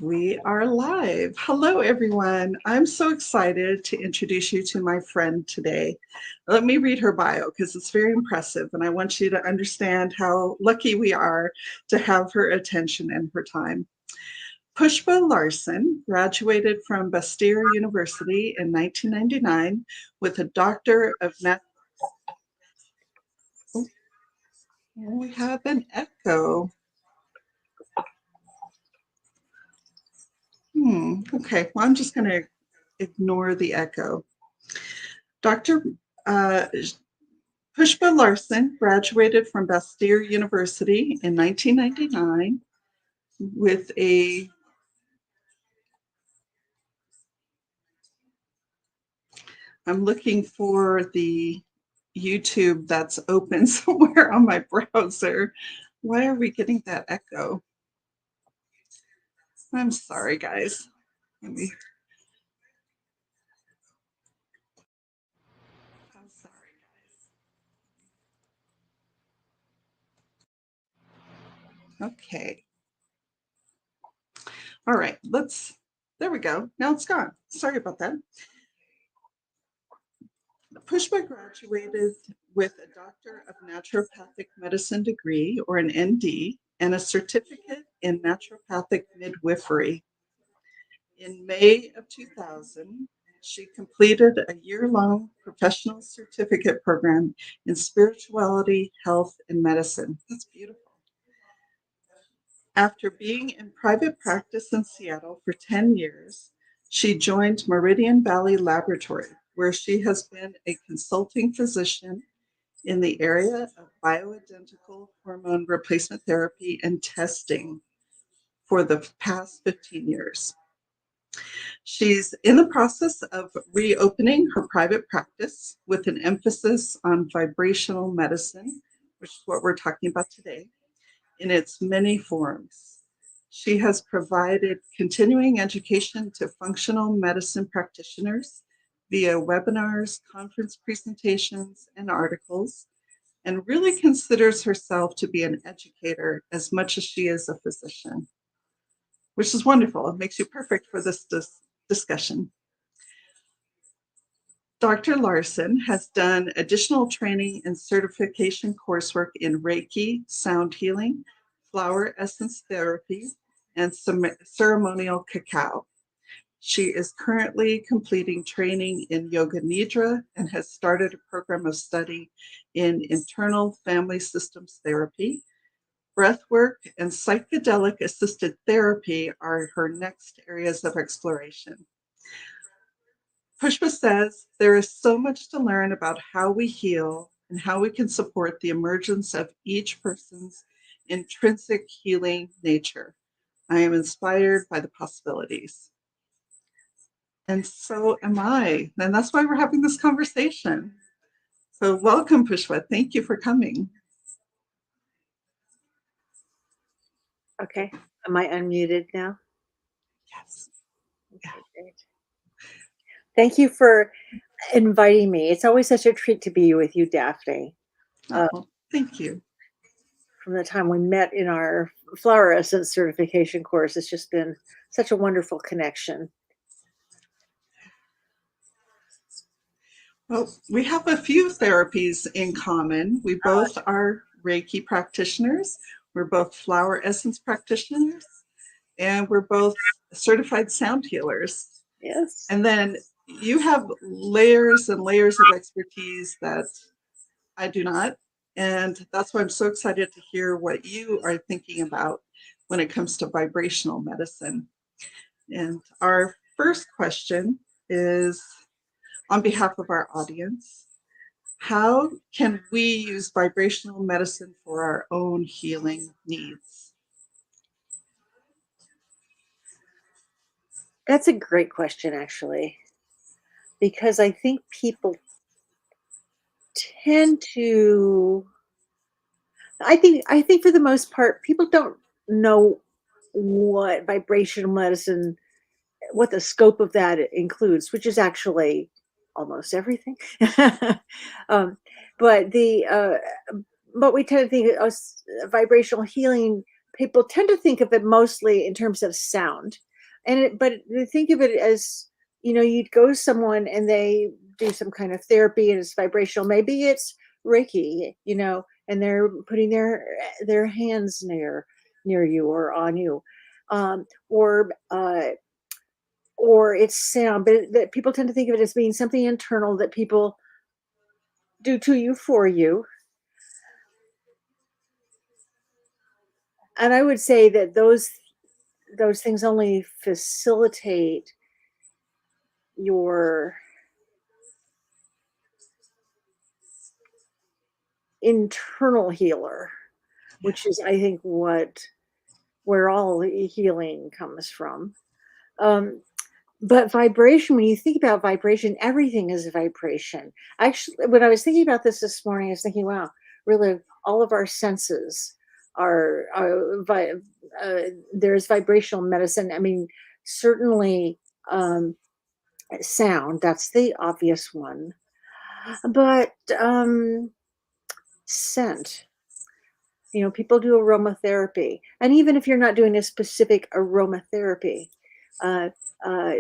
We are live. Hello, everyone. I'm so excited to introduce you to my friend today. Let me read her bio because it's very impressive, and I want you to understand how lucky we are to have her attention and her time. Pushpa Larsen graduated from Bastyr University in 1999 with a Doctor of Oh, we have an echo. Okay, well, I'm just going to ignore the echo. Dr. Uh, Pushpa Larsen graduated from Bastyr University in 1999 with a I'm looking for the YouTube that's open somewhere on my browser. Why are we getting that echo? I'm sorry, guys. Let me. I'm sorry, guys. Okay. All right. There we go. Now it's gone. Sorry about that. Pushpa graduated with a Doctor of Naturopathic Medicine degree, or an ND, and a certificate in naturopathic midwifery. In May of 2000, she completed a year-long professional certificate program in spirituality, health, and medicine. That's beautiful. After being in private practice in Seattle for 10 years, she joined Meridian Valley Laboratory, where she has been a consulting physician in the area of bioidentical hormone replacement therapy and testing for the past 15 years. She's in the process of reopening her private practice with an emphasis on vibrational medicine, which is what we're talking about today, in its many forms. She has provided continuing education to functional medicine practitioners via webinars, conference presentations, and articles, and really considers herself to be an educator as much as she is a physician, which is wonderful. It makes you perfect for this discussion. Dr. Larsen has done additional training and certification coursework in Reiki, sound healing, flower essence therapy, and ceremonial cacao. She is currently completing training in Yoga Nidra and has started a program of study in internal family systems therapy. Breathwork and psychedelic assisted therapy are her next areas of exploration. Pushpa says there is so much to learn about how we heal and how we can support the emergence of each person's intrinsic healing nature. I am inspired by the possibilities. And so am I. And that's why we're having this conversation. So welcome, Pushpa. Thank you for coming. Okay. Am I unmuted now? Yes. Okay, great. Thank you for inviting me. It's always such a treat to be with you, Daphne. Oh, thank you. From the time we met in our flower essence certification course, it's just been such a wonderful connection. Well, we have a few therapies in common. We both are Reiki practitioners. We're both flower essence practitioners, and we're both certified sound healers. Yes. And then you have layers and layers of expertise that I do not. And that's why I'm so excited to hear what you are thinking about when it comes to vibrational medicine. And our first question is, on behalf of our audience, how can we use vibrational medicine for our own healing needs? That's a great question, actually, because I think people tend to, I think for the most part, people don't know what vibrational medicine, what the scope of that includes, which is actually almost everything. um, but but we tend to think of vibrational healing. People tend to think of it mostly in terms of sound, but think of it as, you'd go to someone and they do some kind of therapy and it's vibrational. Maybe it's Reiki, and they're putting their hands near you or on you, um, or or it's sound. But that people tend to think of it as being something internal that people do to you for you. And I would say that those things only facilitate your internal healer, Yeah. which is, I think, where all healing comes from. Um, but vibration, when you think about vibration, everything is a vibration. Actually, when I was thinking about this morning, I was thinking, wow, really, all of our senses are there's vibrational medicine. I mean, certainly, um, sound, that's the obvious one, but scent. People do aromatherapy, and even if you're not doing a specific aromatherapy, uh, uh,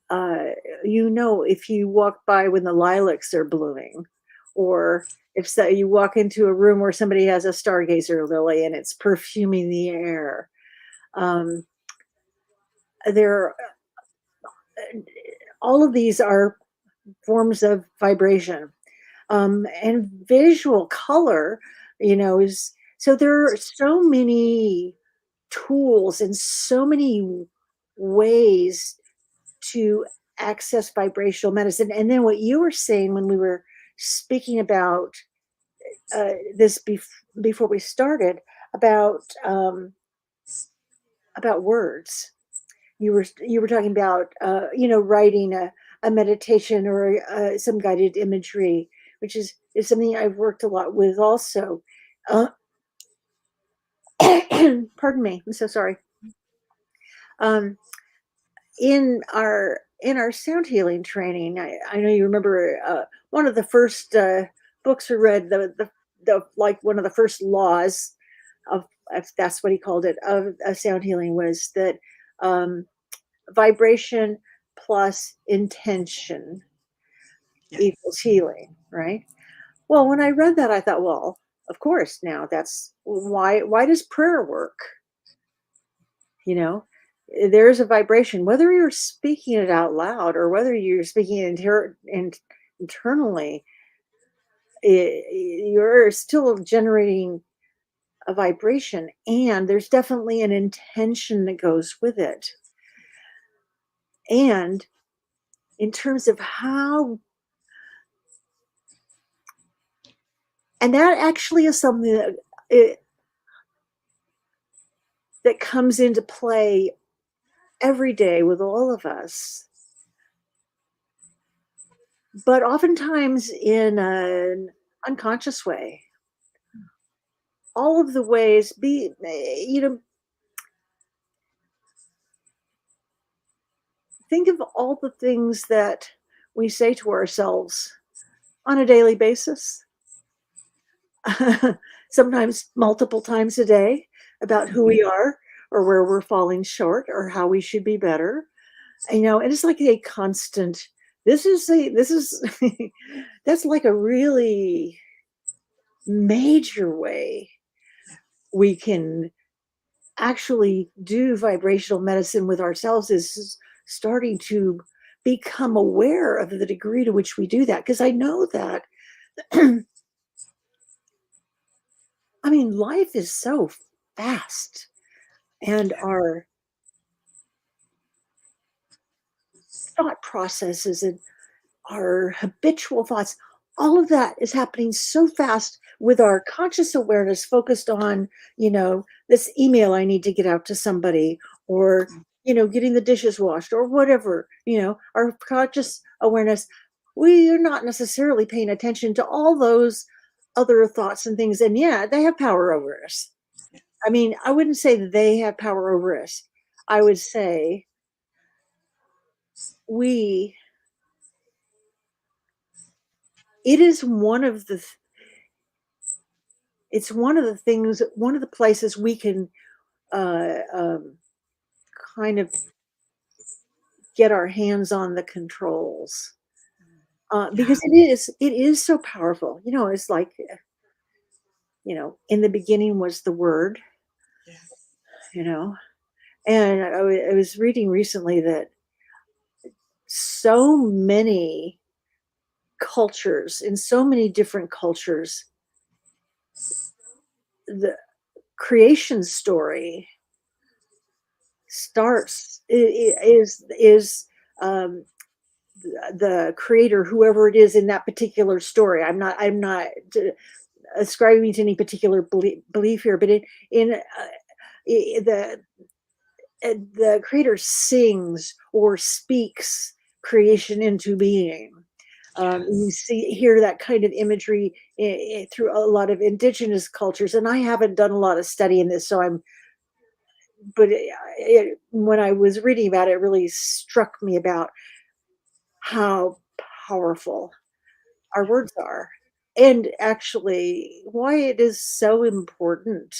uh, if you walk by when the lilacs are blooming, or if you walk into a room where somebody has a stargazer lily and it's perfuming the air, um, there, all of these are forms of vibration. And visual color, is so there are so many tools and so many ways to access vibrational medicine. And then what you were saying when we were speaking about this before we started about words. You were talking about writing a meditation or some guided imagery, which is something I've worked a lot with also. Uh, pardon me, I'm so sorry. Um, in our sound healing training, I know you remember one of the first books we read, the like one of the first laws of, if that's what he called it, of sound healing, was that um, vibration plus intention Yes. equals healing, right? Well, when I read that, I thought, well, of course, now that's why does prayer work? You know, there's a vibration, whether you're speaking it out loud or whether you're speaking it internally, you're still generating a vibration, and there's definitely an intention that goes with it. And in terms of how, and that actually is something that comes into play every day with all of us, but oftentimes in an unconscious way. All of the ways, think of all the things that we say to ourselves on a daily basis, sometimes multiple times a day, about who Mhm. we are or where we're falling short or how we should be better. And it's like a constant, this is that's like a really major way we can actually do vibrational medicine with ourselves, is starting to become aware of the degree to which we do that. Because I know that, I mean, life is so fast, and our thought processes and our habitual thoughts, all of that is happening so fast, with our conscious awareness focused on, this email I need to get out to somebody, or, getting the dishes washed, or whatever, our conscious awareness, we are not necessarily paying attention to all those other thoughts and things. And yeah, they have power over us. I mean, I wouldn't say that they have power over us. I would say we, it is it's one of the things, one of the places we can uh, um, kind of get our hands on the controls. Yeah. Because it is so powerful. It's like, in the beginning was the word, Yes. you know, and I was reading recently that so many cultures, in so many different cultures, the creation story starts is um, the creator, whoever it is in that particular story. I'm not ascribing to any particular belief here, but the the creator sings or speaks creation into being. You Yes. hear that kind of imagery through a lot of indigenous cultures, and I haven't done a lot of study in this, so when I was reading about it, it really struck me about how powerful our words are, and actually why it is so important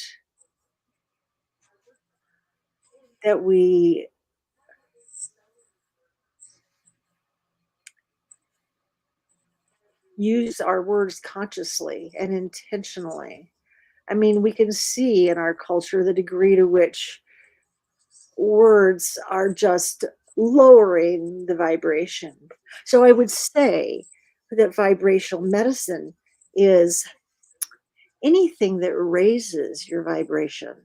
that we use our words consciously and intentionally. I mean, we can see in our culture the degree to which words are just lowering the vibration. So I would say that vibrational medicine is anything that raises your vibration.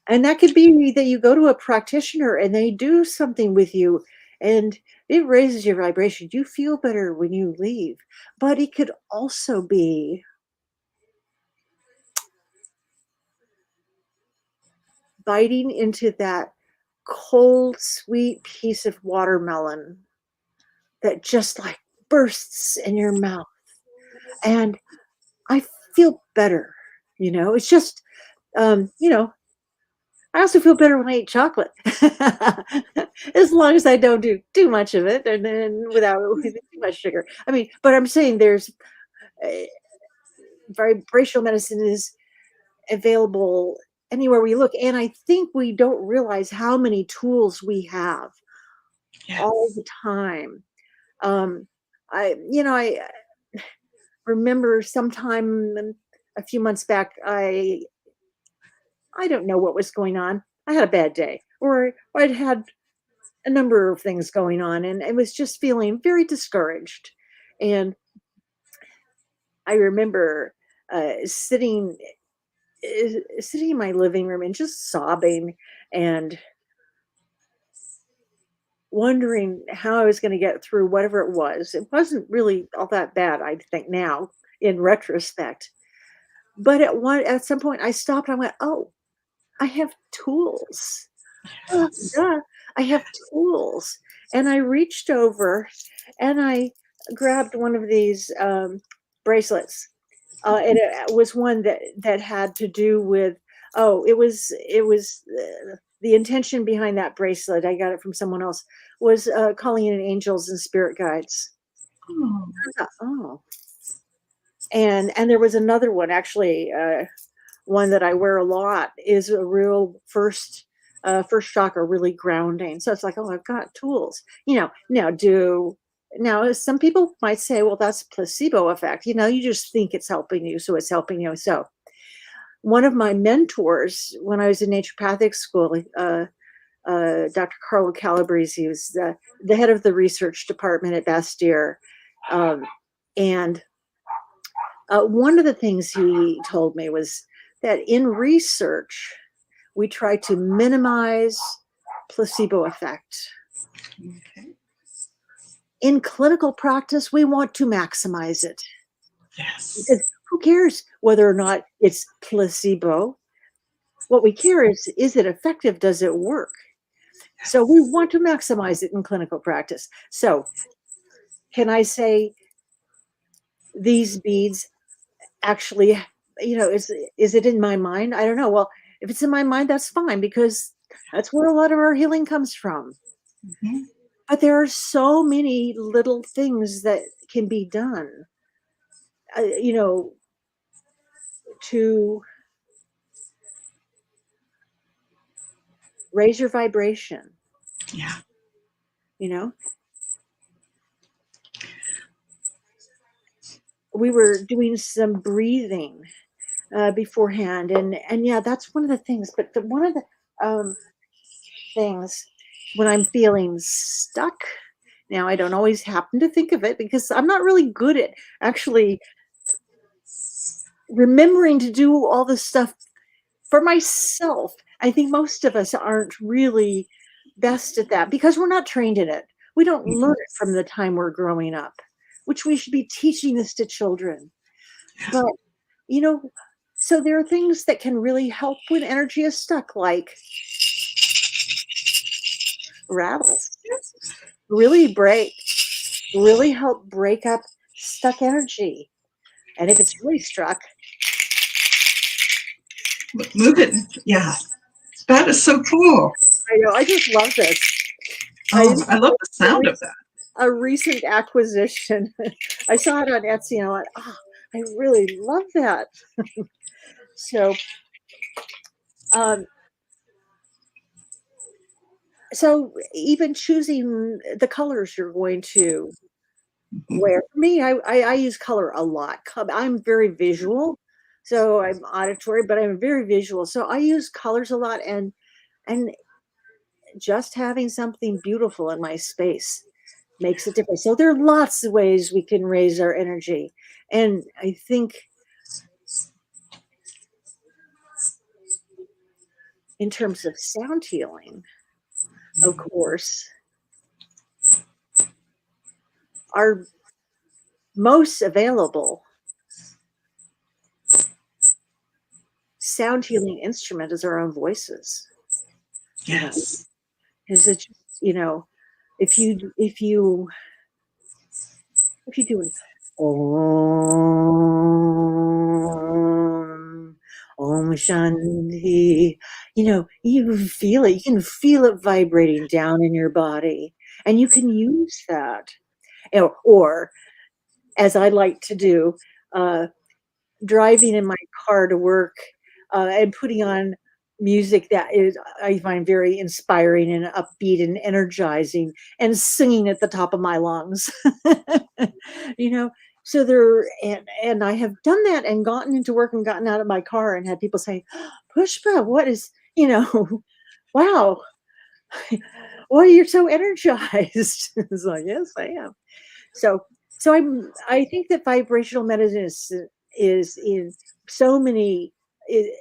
And that could be that you go to a practitioner and they do something with you and it raises your vibration. You feel better when you leave. But it could also be biting into that cold, sweet piece of watermelon that just like bursts in your mouth. And I feel better. It's just, um, you know, I also feel better when I eat chocolate, as long as I don't do too much of it, and then without with too much sugar. I mean, but I'm saying there's uh, vibrational medicine is available anywhere we look, and I think we don't realize how many tools we have all Yes. the time. Um, I remember sometime a few months back, I don't know what was going on. I had a bad day, or I'd had a number of things going on, and I was just feeling very discouraged. And I remember sitting in my living room and just sobbing and wondering how I was going to get through whatever it was. It wasn't really all that bad, I think now in retrospect. But at some point, I stopped. I went, "Oh, I have tools. Yes. Duh, I have tools." And I reached over and I grabbed one of these bracelets. And it was one that had to do with, the intention behind that bracelet. I got it from someone else, was calling in angels and spirit guides. Oh, I thought, oh, and there was another one actually. One that I wear a lot is a real first chakra, really grounding. So it's like, oh, I've got tools. Now some people might say, well, that's placebo effect. You just think it's helping you, so it's helping you. So one of my mentors when I was in naturopathic school, Dr. Carlo Calabrese, was the head of the research department at Bastyr. Um, and one of the things he told me was that in research, we try to minimize placebo effect. okay. In clinical practice, we want to maximize it because Yes. who cares whether or not it's placebo? What we care is it effective? Does it work? So we Yes. want to maximize it in clinical practice. So can I say these beads actually, is it in my mind? I don't know. Well, if it's in my mind, that's fine because that's where a lot of our healing comes from. Mhm. But there are so many little things that can be done, uh, you know, to raise your vibration, Yeah. you know. We were doing some breathing beforehand, and yeah, that's one of the things. But one of the um, things when I'm feeling stuck, now I don't always happen to think of it because I'm not really good at actually remembering to do all this stuff for myself. I think most of us aren't really best at that because we're not trained in it. We don't learn it from the time we're growing up, which we should be teaching this to children. But, you know, so there are things that can really help when energy is stuck, like rattles. Really really help break up stuck energy. And if it's really stuck, Move it. Yeah. That is so cool. I know, I just love this. Oh, I love the sound of that. A recent acquisition. I saw it on Etsy and I went, oh, I really love that. So, um, so even choosing the colors you're going to Mhm. wear. For me, I use color a lot. I'm very visual, so I'm auditory, but I'm very visual. So I use colors a lot, and just having something beautiful in my space makes a difference. So there are lots of ways we can raise our energy, and I think in terms of sound healing, of course, our most available sound healing instrument is our own voices. You know, Yes. is it you know, if you if you if you do an Om, Om Shanti, you feel it. You can feel it vibrating down in your body, and you can use that. Or as I like to do, uh, driving in my car to work, and putting on music that is I find very inspiring and upbeat and energizing, and singing at the top of my lungs. You know, so there and I have done that and gotten into work and gotten out of my car and had people say, "Pushpa, what is, wow, well, you're so energized." It's like, "Yes, I am." So I think that vibrational medicine is in so many I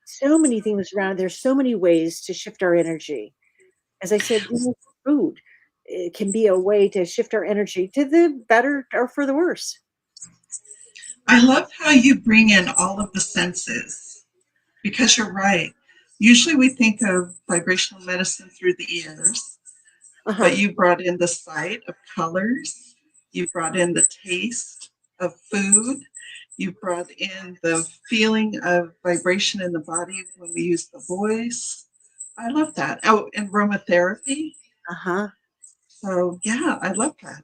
so many things around. There's so many ways to shift our energy. As I said, food, it can be a way to shift our energy to the better or for the worse. I love how you bring in all of the senses because you're right. Usually we think of vibrational medicine through the ears, Uh-huh, but you brought in the sight of colors, you brought in the taste of food, you brought in the feeling of vibration in the body when we use the voice. I love that. Oh, and aromatherapy. uh-huh. So, yeah, I love that.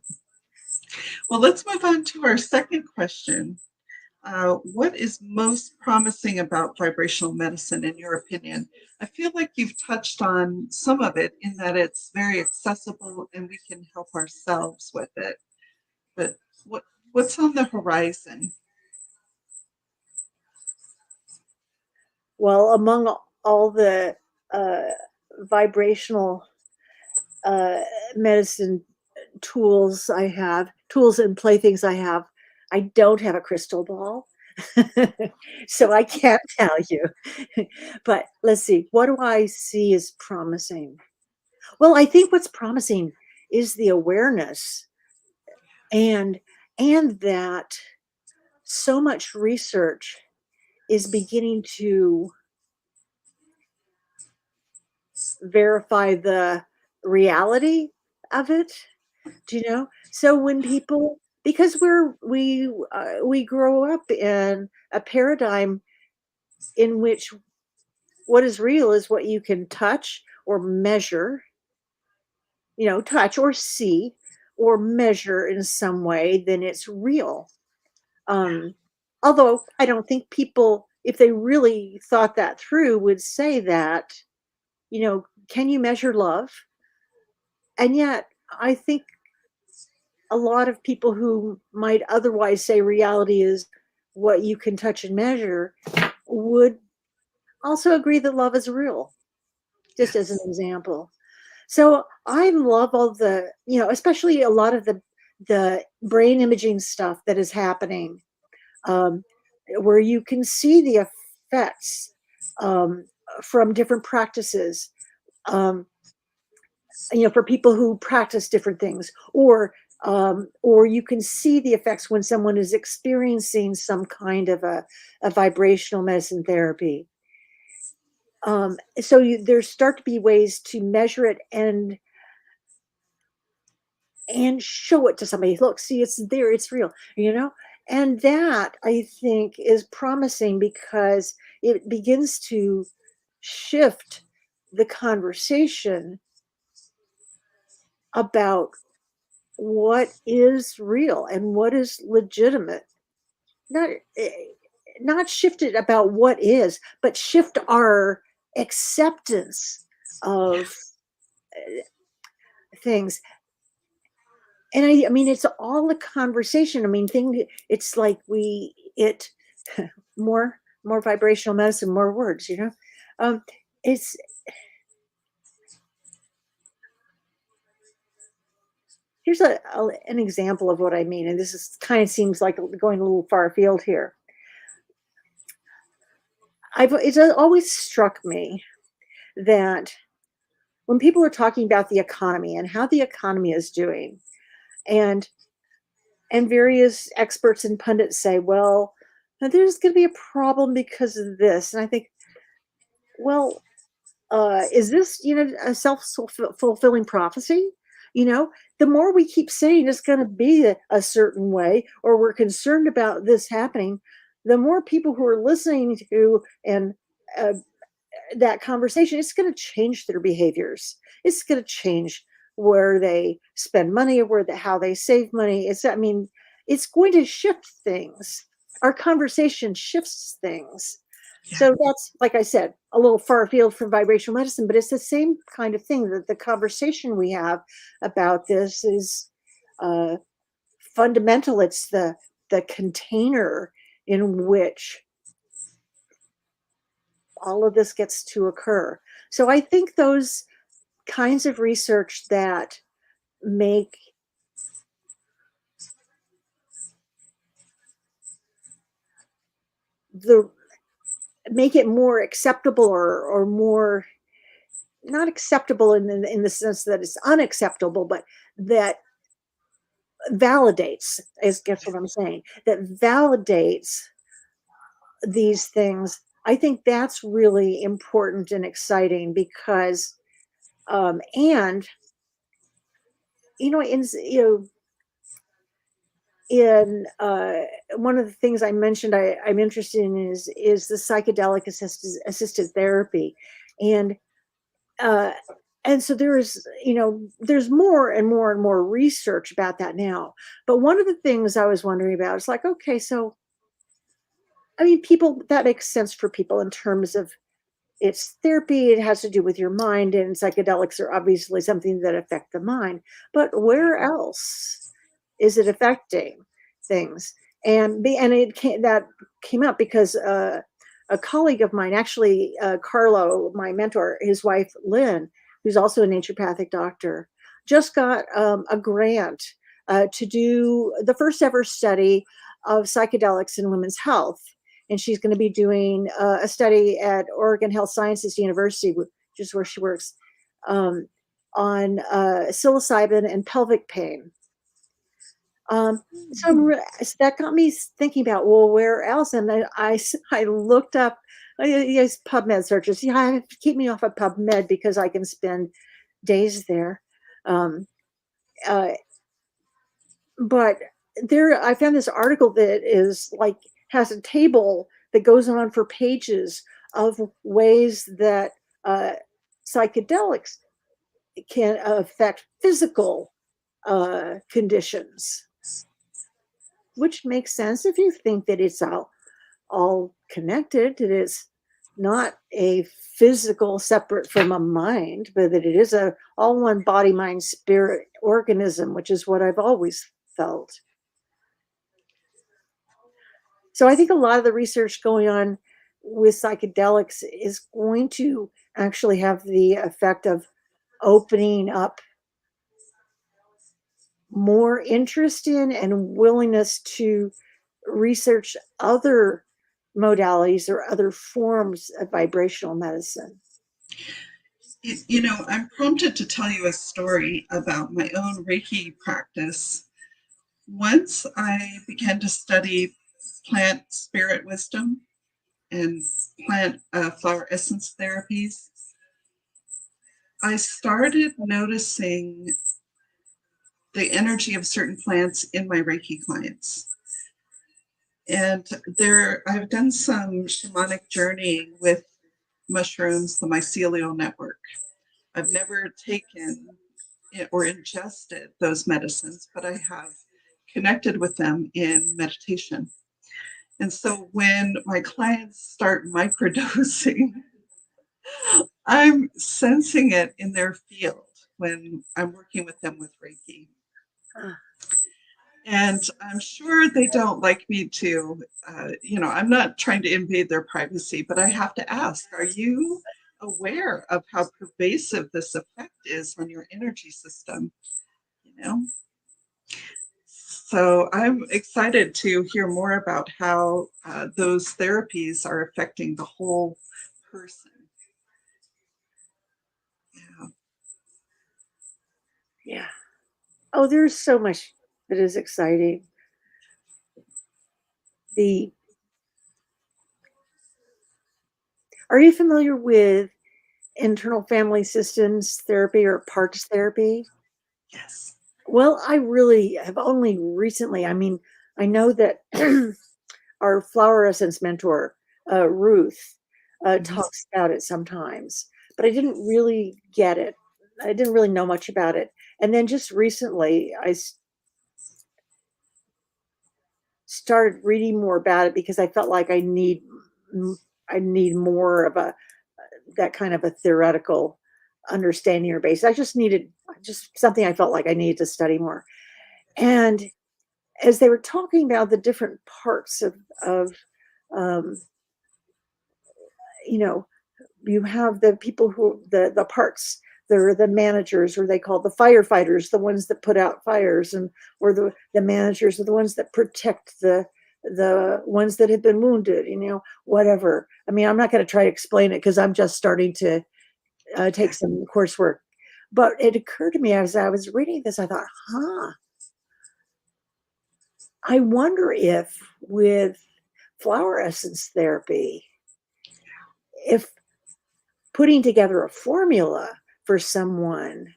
Well, let's move on to our second question. What is most promising about vibrational medicine, in your opinion? I feel like you've touched on some of it in that it's very accessible and we can help ourselves with it. But what what's on the horizon? Well, among all the uh, vibrational uh, medicine tools and playthings I have, I don't have a crystal ball. So I can't tell you. But let's see, what do I see as promising? Well, I think what's promising is the awareness and that so much research is beginning to verify the reality of it. Do you know? So when people because we grow up in a paradigm in which what is real is what you can touch or measure, touch or see or measure in some way, then it's real. Um, Although I don't think people, if they really thought that through, would say that, can you measure love? And yet, I think a lot of people who might otherwise say reality is what you can touch and measure would also agree that love is real, just as an Yes. example. So I love all the, especially a lot of the brain imaging stuff that is happening, um, where you can see the effects um, from different practices. Um, for people who practice different things, or you can see the effects when someone is experiencing some kind of a vibrational medicine therapy. So there start to be ways to measure it and show it to somebody. Look, see, it's there, it's real, and that I think is promising because it begins to shift the conversation about what is real and what is legitimate. Not eh, not shifted about what is, but shift our acceptance of things. And I mean, it's all a conversation. I mean, it's like it more vibrational medicine, more words, Um, it's here's an example of what I mean, and this is kind of seems like going a little far afield here. It's always struck me that when people are talking about the economy and how the economy is doing, and various experts and pundits say, well, now there's going to be a problem because of this, and I think, well, is this a self-fulfilling prophecy? The more we keep saying it's going to be a certain way, or we're concerned about this happening, the more people who are listening to and uh, that conversation, it's going to change their behaviors. It's going to change where they spend money, how they save money. I mean, it's going to shift things. Our conversation shifts things. Yeah. So that's, like I said, a little far afield from vibrational medicine, but it's the same kind of thing, that the conversation we have about this is uh, fundamental. It's the container in which all of this gets to occur. So I think those kinds of research that make the make it more acceptable, or more not acceptable in the sense that it's unacceptable, but that validates, is guess what I'm saying, that validates these things. I think that's really important and exciting because and in one of the things I mentioned I'm interested in is the psychedelic assisted therapy, and uh, so there's more and more and more research about that now. But one of the things I was wondering about is like, okay, so I mean, people, that makes sense for people in terms of it's therapy. It has to do with your mind, and psychedelics are obviously something that affect the mind. But where else is it affecting things? And that came up because a colleague of mine, actually, Carlo, my mentor, his wife Lynn, who's also a naturopathic doctor, just got a grant to do the first ever study of psychedelics in women's health, and she's going to be doing a study at Oregon Health Sciences University, which is where she works, on psilocybin and pelvic pain. So that got me thinking about, well, where else? And I looked up, I use PubMed searches. Yeah, I have to keep me off of PubMed because I can spend days there. Um, uh, but I found this article that is like has a table that goes on for pages of ways that uh, psychedelics can affect physical conditions, which makes sense if you think that it's all connected. It is. not a physical separate from a mind, but that it is a all one body, mind, spirit organism, which is what I've always felt. So I think a lot of the research going on with psychedelics is going to actually have the effect of opening up more interest in and willingness to research other modalities or other forms of vibrational medicine. I'm prompted to tell you a story about my own Reiki practice. Once I began to study plant spirit wisdom and plant flower essence therapies, I started noticing the energy of certain plants in my Reiki clients. And I've done some shamanic journeying with mushrooms, the mycelial network. I've never taken or ingested those medicines, but I have connected with them in meditation. And so when my clients start microdosing, I'm sensing it in their field when I'm working with them with Reiki. Ah, And I'm sure they don't like me to, I'm not trying to invade their privacy, but I have to ask, are you aware of how pervasive this effect is on your energy system? You know? So I'm excited to hear more about how those therapies are affecting the whole person. Yeah. yeah. Oh, there's so much that is exciting. The Are you familiar with internal family systems therapy or parts therapy? Yes. Well, I really have only recently, I mean, I know that our flower essence mentor, Ruth, Mhm. talks about it sometimes, but I didn't really get it. I didn't really know much about it. And then just recently, started reading more about it because I felt like I need more of a that kind of a theoretical understanding or base. I just needed just something I felt like I needed to study more. And as they were talking about the different parts of um, you know, you have the people who the parts. They're the managers, or they call the firefighters, the ones that put out fires, and or the managers are the ones that protect the ones that have been wounded. Whatever. I mean, I'm not going to try to explain it because I'm just starting to take some coursework. But it occurred to me as I was reading this, I thought, I wonder if with flower essence therapy, if putting together a formula for someone,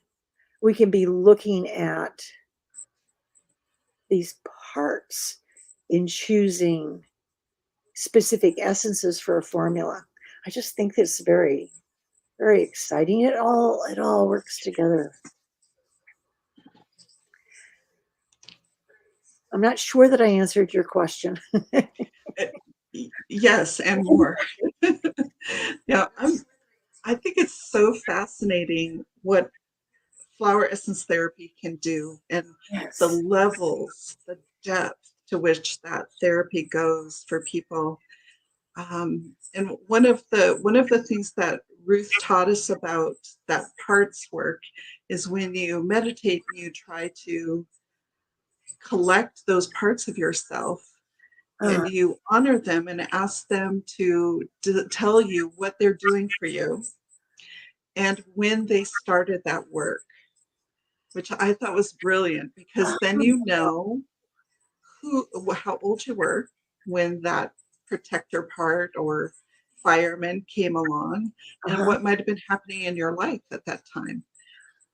we can be looking at these parts in choosing specific essences for a formula. I just think it's very, very exciting. It all works together. I'm not sure that I answered your question. Yes, and more. Yeah, I think it's so fascinating what flower essence therapy can do and the Yes. levels, the depth to which that therapy goes for people. And one of the things that Ruth taught us about that parts work is when you meditate and you try to collect those parts of yourself Uh, and you honor them and ask them to tell you what they're doing for you and when they started that work, which I thought was brilliant because then you know how old you were when that protector part or fireman came along and uh-huh. what might have been happening in your life at that time.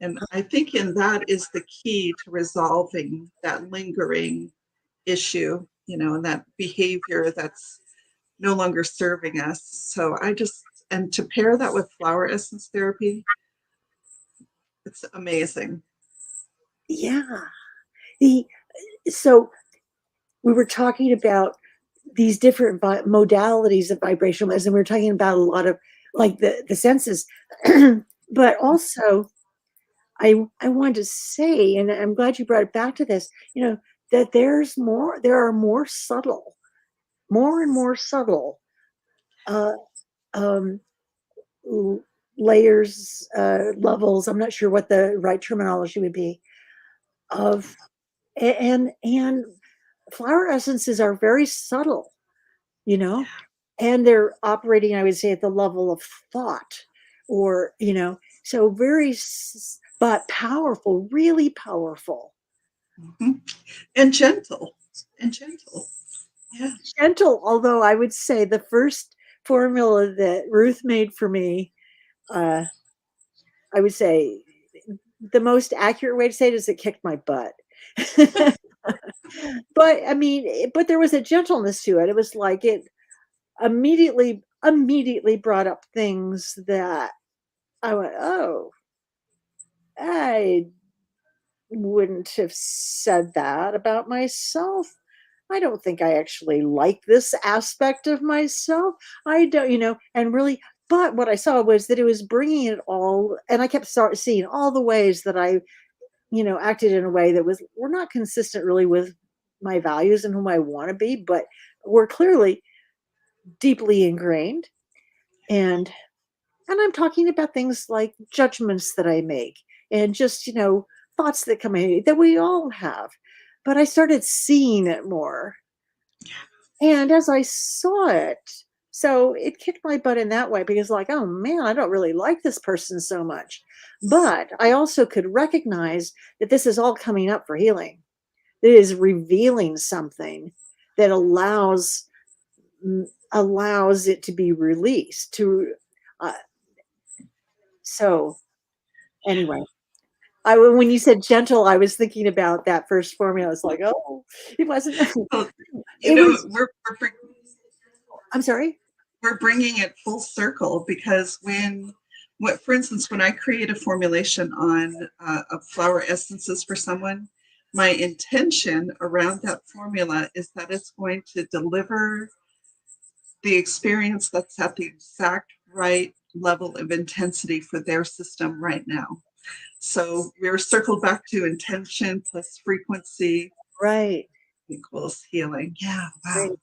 And I think in that is the key to resolving that lingering issue, and that behavior that's no longer serving us. So and to pair that with flower essence therapy, it's amazing. Yeah. The So we were talking about these different modalities of vibrational medicine. We're talking about a lot of like the senses, but also I wanted to say, and I'm glad you brought it back to this, that there are more subtle, more and more subtle uh, um, layers, levels. I'm not sure what the right terminology would be of, and flower essences are very subtle, you know, and they're operating, I would say, at the level of thought, or so but powerful, really powerful. Mhm. And gentle. And gentle. Yeah. Gentle, although I would say the first formula that Ruth made for me, uh, I would say the most accurate way to say it is it kicked my butt. But I mean, but there was a gentleness to it. It was like it immediately brought up things that I went, oh, I wouldn't have said that about myself. I don't think I actually like this aspect of myself. I don't, and really, but what I saw was that it was bringing it all, and I kept seeing all the ways that I, acted in a way that were not consistent really with my values and whom I want to be, but were clearly deeply ingrained. And I'm talking about things like judgments that I make and just, thoughts that come in that we all have. But I started seeing it more. And as I saw it, so it kicked my butt in that way because, like, oh man, I don't really like this person so much. But I also could recognize that this is all coming up for healing. It is revealing something that allows it to be released. Uh, so anyway, when you said gentle, I was thinking about that first formula. It's like, oh, it wasn't. Well, It was. I'm sorry. we're bringing it full circle because for instance, when I create a formulation on of flower essences for someone, my intention around that formula is that it's going to deliver the experience that's at the exact right level of intensity for their system right now. So we're circled back to intention plus frequency Right. equals healing. Yeah, Right. wow.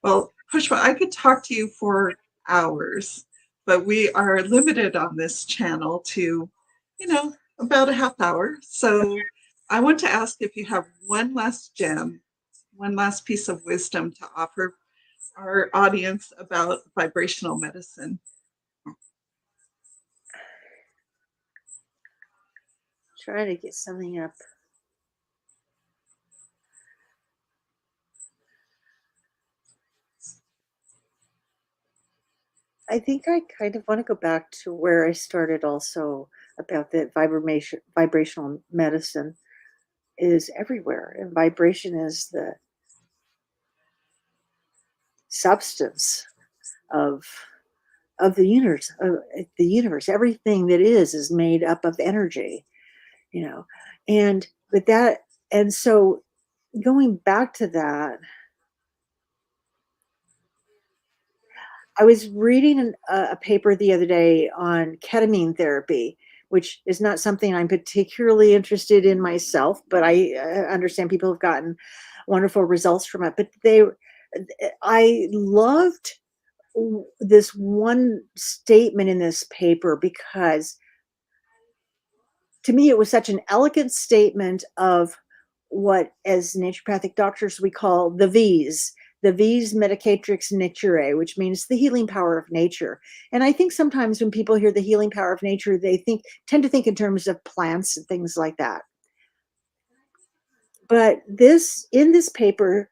Well, Pushpa, I could talk to you for hours, but we are limited on this channel to, about a half hour. So I want to ask if you have one last gem, one last piece of wisdom to offer our audience about vibrational medicine. Trying to get something up. I think I kind of want to go back to where I started also about that vibrational medicine is everywhere, and vibration is the substance of the universe. The universe, everything that is made up of energy, and with that, and so going back to that, I was reading a paper the other day on ketamine therapy, which is not something I'm particularly interested in myself, but I understand people have gotten wonderful results from it. But I loved this one statement in this paper because to me it was such an elegant statement of what, as naturopathic doctors, we call the vis medicatrix naturae, which means the healing power of nature. And I think sometimes when people hear the healing power of nature, they tend to think in terms of plants and things like that. But in this paper,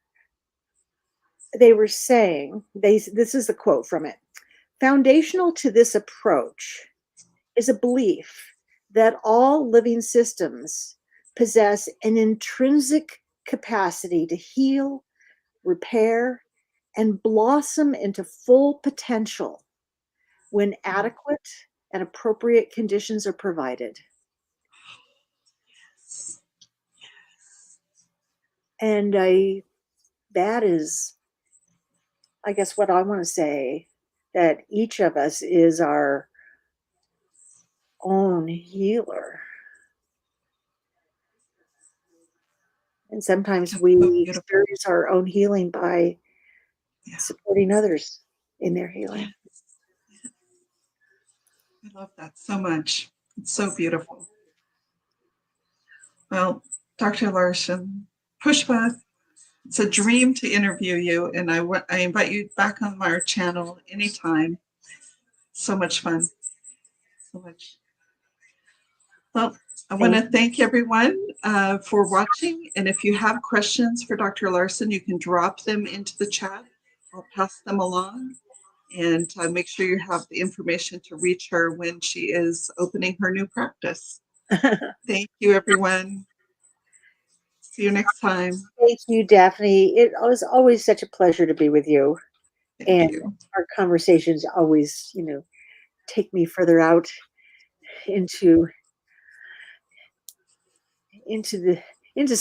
they were saying, this is the quote from it: foundational to this approach is a belief that all living systems possess an intrinsic capacity to heal, repair, and blossom into full potential when adequate and appropriate conditions are provided. And that is, I guess, what I want to say, that each of us is our own healer. And sometimes That's so we beautiful. experience our own healing by Yeah. supporting others in their healing. I love that so much. It's so beautiful. Well, Dr. Larsen, Pushpa, it's a dream to interview you, and I invite you back on our channel anytime. So much fun. So much. Well, I want to thank everyone for watching. And if you have questions for Dr. Larsen, you can drop them into the chat. I'll pass them along. And make sure you have the information to reach her when she is opening her new practice. Thank you, everyone. See you next time. Thank you, Daphne. It was always such a pleasure to be with you. Thank And you. our conversations always, take me further out into into